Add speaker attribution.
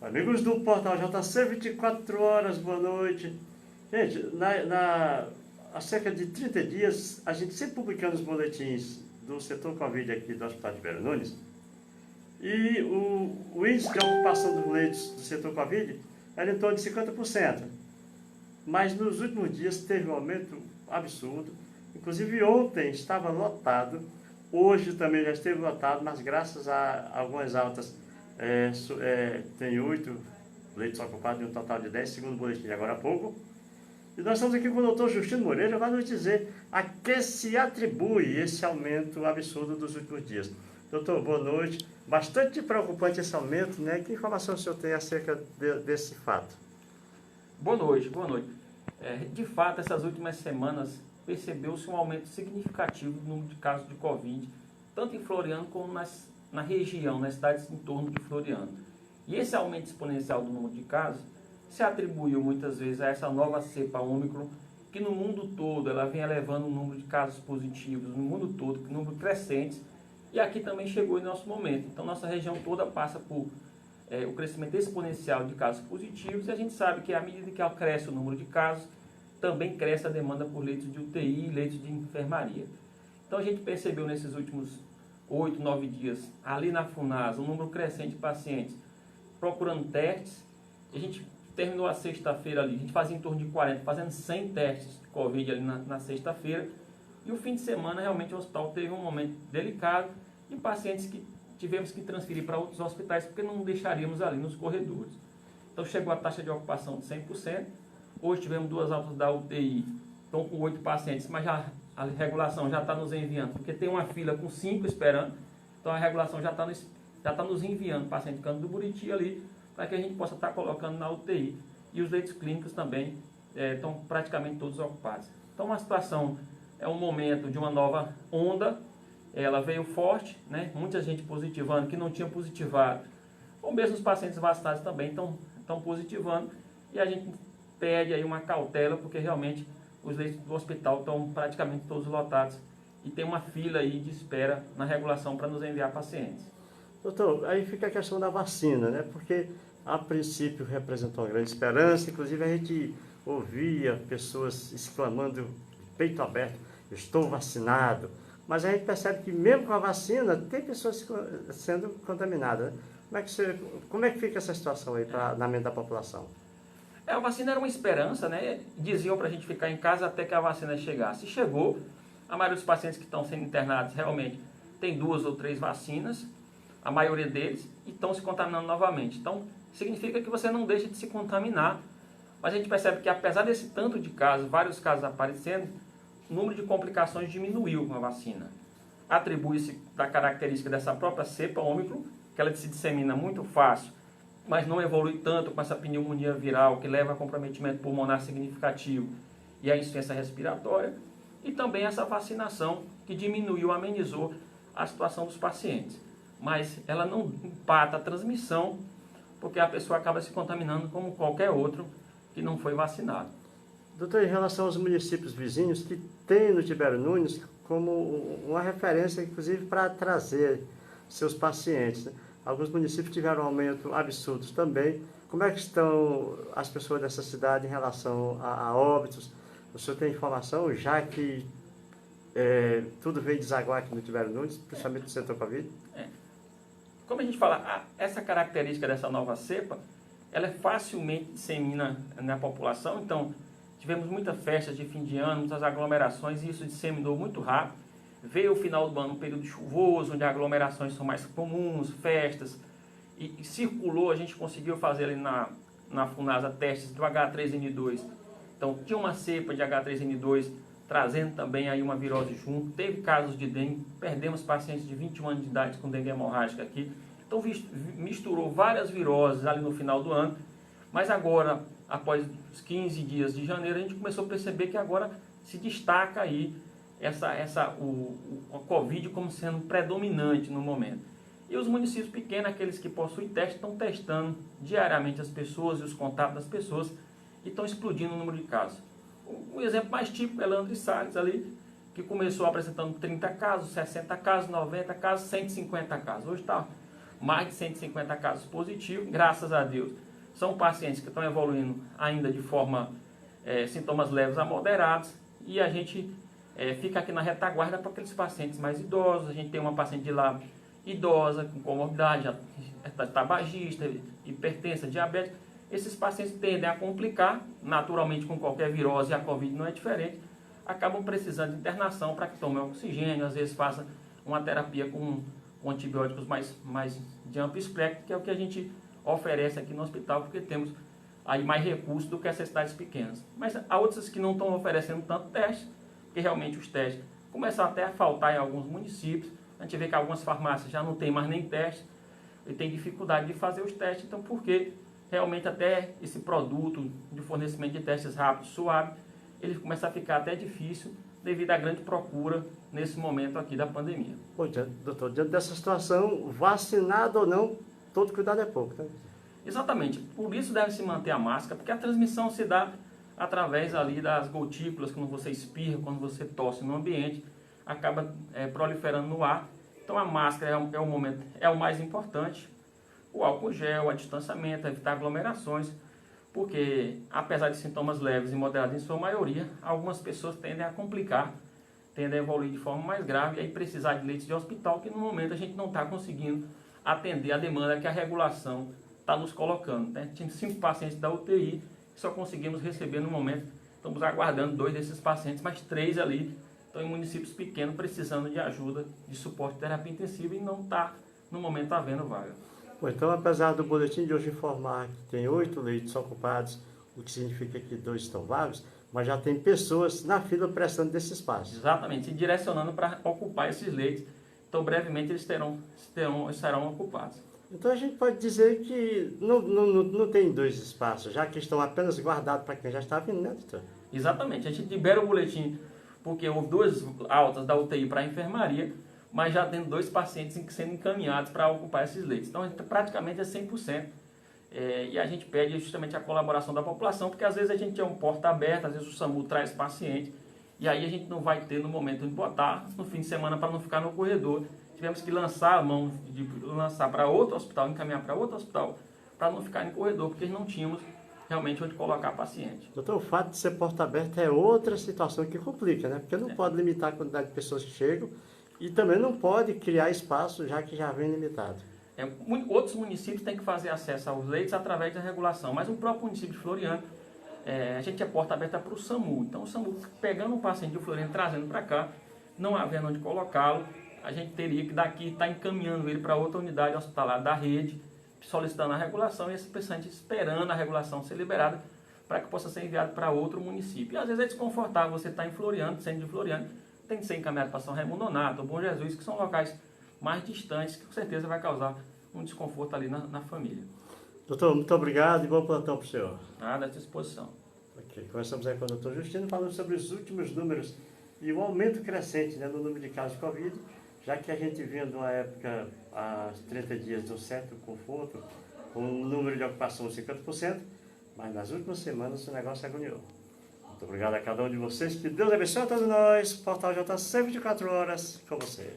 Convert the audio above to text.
Speaker 1: Amigos do portal JC 24 horas, boa noite. Gente, há cerca de 30 dias, a gente sempre publicando os boletins do setor Covid aqui do Hospital de Ribeirão Nunes. E o índice de ocupação dos leitos do setor Covid era em torno de 50%. Mas nos últimos dias teve um aumento absurdo. Inclusive ontem estava lotado, hoje também já esteve lotado, mas graças a algumas altas, tem 8 leitos ocupados em um total de 10, segundo o boletim de agora há pouco. E nós estamos aqui com o doutor Justino Moreira, vai nos dizer a que se atribui esse aumento absurdo dos últimos dias. Doutor, boa noite. Bastante preocupante esse aumento, né? Que informação o senhor tem acerca desse fato?
Speaker 2: Boa noite, boa noite. De fato, essas últimas semanas percebeu-se um aumento significativo do número de casos de Covid, tanto em Floriano como na região, nas cidades em torno de Floriano. E esse aumento exponencial do número de casos se atribuiu muitas vezes a essa nova cepa Ômicron, que no mundo todo ela vem elevando o número de casos positivos, no mundo todo, número crescentes, e aqui também chegou em nosso momento. Então nossa região toda passa por o crescimento exponencial de casos positivos, e a gente sabe que à medida que cresce o número de casos, também cresce a demanda por leitos de UTI e leitos de enfermaria. Então a gente percebeu nesses últimos 8, 9 dias, ali na FUNASA, um número crescente de pacientes procurando testes. A gente terminou a sexta-feira ali, a gente fazia em torno de 40, fazendo 100 testes de Covid ali na sexta-feira. E o fim de semana, realmente, o hospital teve um momento delicado de pacientes que tivemos que transferir para outros hospitais, porque não deixaríamos ali nos corredores. Então chegou a taxa de ocupação de 100%. Hoje tivemos 2 altas da UTI, estão com 8 pacientes, mas a regulação já está nos enviando, porque tem uma fila com 5 esperando. Então a regulação já está nos enviando paciente de Cândido do Buriti ali, para que a gente possa estar colocando na UTI. E os leitos clínicos também estão praticamente todos ocupados. Então uma situação, é um momento de uma nova onda, ela veio forte, né? Muita gente positivando, que não tinha positivado, ou mesmo os pacientes vacinados também estão positivando, e a gente pede aí uma cautela, porque realmente os leitos do hospital estão praticamente todos lotados, e tem uma fila aí de espera na regulação para nos enviar pacientes.
Speaker 1: Doutor, aí fica a questão da vacina, né? Porque a princípio representou uma grande esperança, inclusive a gente ouvia pessoas exclamando, peito aberto, eu estou vacinado. Mas a gente percebe que mesmo com a vacina, tem pessoas sendo contaminadas, né? Como é que fica essa situação aí na mente da população?
Speaker 2: A vacina era uma esperança, né? Diziam para a gente ficar em casa até que a vacina chegasse. Chegou, a maioria dos pacientes que estão sendo internados realmente tem 2 ou 3 vacinas, a maioria deles, e estão se contaminando novamente. Então, significa que você não deixa de se contaminar, mas a gente percebe que apesar desse tanto de casos, vários casos aparecendo, o número de complicações diminuiu com a vacina. Atribui-se da característica dessa própria cepa Ômicron, que ela se dissemina muito fácil, mas não evolui tanto com essa pneumonia viral, que leva a comprometimento pulmonar significativo e a insuficiência respiratória, e também essa vacinação que diminuiu, amenizou a situação dos pacientes. Mas ela não empata a transmissão, porque a pessoa acaba se contaminando como qualquer outro que não foi vacinado.
Speaker 1: Doutor, em relação aos municípios vizinhos, que tem no Ribeirão Nunes como uma referência, inclusive, para trazer seus pacientes, né? Alguns municípios tiveram um aumento absurdo também. Como é que estão as pessoas dessa cidade em relação a óbitos? O senhor tem informação, já que tudo veio desaguar aqui no Ribeirão Nunes, principalmente no setor Covid?
Speaker 2: Como a gente fala, essa característica dessa nova cepa, ela facilmente dissemina na população. Então, tivemos muitas festas de fim de ano, muitas aglomerações, e isso disseminou muito rápido. Veio o final do ano, um período chuvoso, onde aglomerações são mais comuns, festas, e circulou, a gente conseguiu fazer ali na FUNASA testes do H3N2. Então, tinha uma cepa de H3N2, trazendo também aí uma virose junto. Teve casos de dengue, perdemos pacientes de 21 anos de idade com dengue hemorrágica aqui. Então, misturou várias viroses ali no final do ano, mas agora, após os 15 dias de janeiro, a gente começou a perceber que agora se destaca aí a Covid como sendo predominante no momento. E os municípios pequenos, aqueles que possuem teste, estão testando diariamente as pessoas e os contatos das pessoas, e estão explodindo o número de casos. O exemplo mais típico é Leandro e Salles ali, que começou apresentando 30 casos, 60 casos, 90 casos, 150 casos. Hoje está mais de 150 casos positivos, graças a Deus. São pacientes que estão evoluindo ainda de forma, sintomas leves a moderados, e a gente fica aqui na retaguarda para aqueles pacientes mais idosos. A gente tem uma paciente de lá idosa, com comorbidade, tabagista, hipertensa, diabética. Esses pacientes tendem a complicar, naturalmente com qualquer virose, e a Covid não é diferente, acabam precisando de internação para que tomem oxigênio, às vezes façam uma terapia com antibióticos mais de amplo espectro, que é o que a gente oferece aqui no hospital, porque temos aí mais recursos do que essas cidades pequenas. Mas há outras que não estão oferecendo tanto teste, porque realmente os testes começam até a faltar em alguns municípios. A gente vê que algumas farmácias já não tem mais nem teste e tem dificuldade de fazer os testes, então porque realmente até esse produto de fornecimento de testes rápidos, suave, ele começa a ficar até difícil devido à grande procura nesse momento aqui da pandemia.
Speaker 1: Bom, doutor, diante dessa situação, vacinado ou não, todo cuidado é pouco, né?
Speaker 2: Exatamente, por isso deve se manter a máscara, porque a transmissão se dá através ali das gotículas, quando você espirra, quando você tosse no ambiente, acaba proliferando no ar. Então a máscara é o mais importante, o álcool gel, o distanciamento, evitar aglomerações, porque apesar de sintomas leves e moderados em sua maioria, algumas pessoas tendem a complicar, tendem a evoluir de forma mais grave e aí precisar de leitos de hospital, que no momento a gente não está conseguindo atender a demanda que a regulação está nos colocando, né? Tínhamos 5 pacientes da UTI, só conseguimos receber no momento, estamos aguardando 2 desses pacientes, mas 3 ali estão em municípios pequenos precisando de ajuda, de suporte de terapia intensiva, e não está no momento havendo vaga.
Speaker 1: Bom, então, apesar do boletim de hoje informar que tem 8 leitos ocupados, o que significa que 2 estão vagos, mas já tem pessoas na fila prestando desse espaço.
Speaker 2: Exatamente, se direcionando para ocupar esses leitos. Então, brevemente, eles serão ocupados.
Speaker 1: Então, a gente pode dizer que não tem 2 espaços, já que estão apenas guardados para quem já está vindo, né, doutor?
Speaker 2: Exatamente, a gente libera o boletim porque houve 2 altas da UTI para a enfermaria, mas já tendo 2 pacientes sendo encaminhados para ocupar esses leitos. Então, praticamente é 100%. E a gente pede justamente a colaboração da população, porque às vezes a gente é um porta aberta, às vezes o SAMU traz paciente, e aí a gente não vai ter no momento de botar no fim de semana para não ficar no corredor. Tivemos que lançar a mão, de lançar para outro hospital, encaminhar para outro hospital, para não ficar no corredor, porque não tínhamos realmente onde colocar paciente.
Speaker 1: Doutor, o fato de ser porta aberta é outra situação que complica, né? Porque não pode limitar a quantidade de pessoas que chegam e também não pode criar espaço, já que já vem limitado.
Speaker 2: Outros municípios têm que fazer acesso aos leitos através da regulação, mas o próprio município de Floriano, a gente é porta aberta para o SAMU. Então o SAMU, pegando um paciente de Floriano, trazendo para cá, não havendo onde colocá-lo, a gente teria que daqui estar encaminhando ele para outra unidade hospitalar da rede, solicitando a regulação, e esse paciente esperando a regulação ser liberada para que possa ser enviado para outro município. E às vezes é desconfortável você estar em Floriano, sendo de Floriano, tem que ser encaminhado para São Raimundo Nonato, Bom Jesus, que são locais mais distantes, que com certeza vai causar um desconforto ali na família.
Speaker 1: Doutor, muito obrigado e bom plantão para o senhor.
Speaker 2: Nada à disposição.
Speaker 1: Ok, começamos aí com o doutor Justino, falando sobre os últimos números e o aumento crescente, né, no número de casos de Covid, já que a gente vinha de uma época, há 30 dias, de um certo conforto, com um número de ocupação de 50%, mas nas últimas semanas o negócio agoniou. Muito obrigado a cada um de vocês, que Deus abençoe a todos nós. Portal J, sempre 24 horas com você.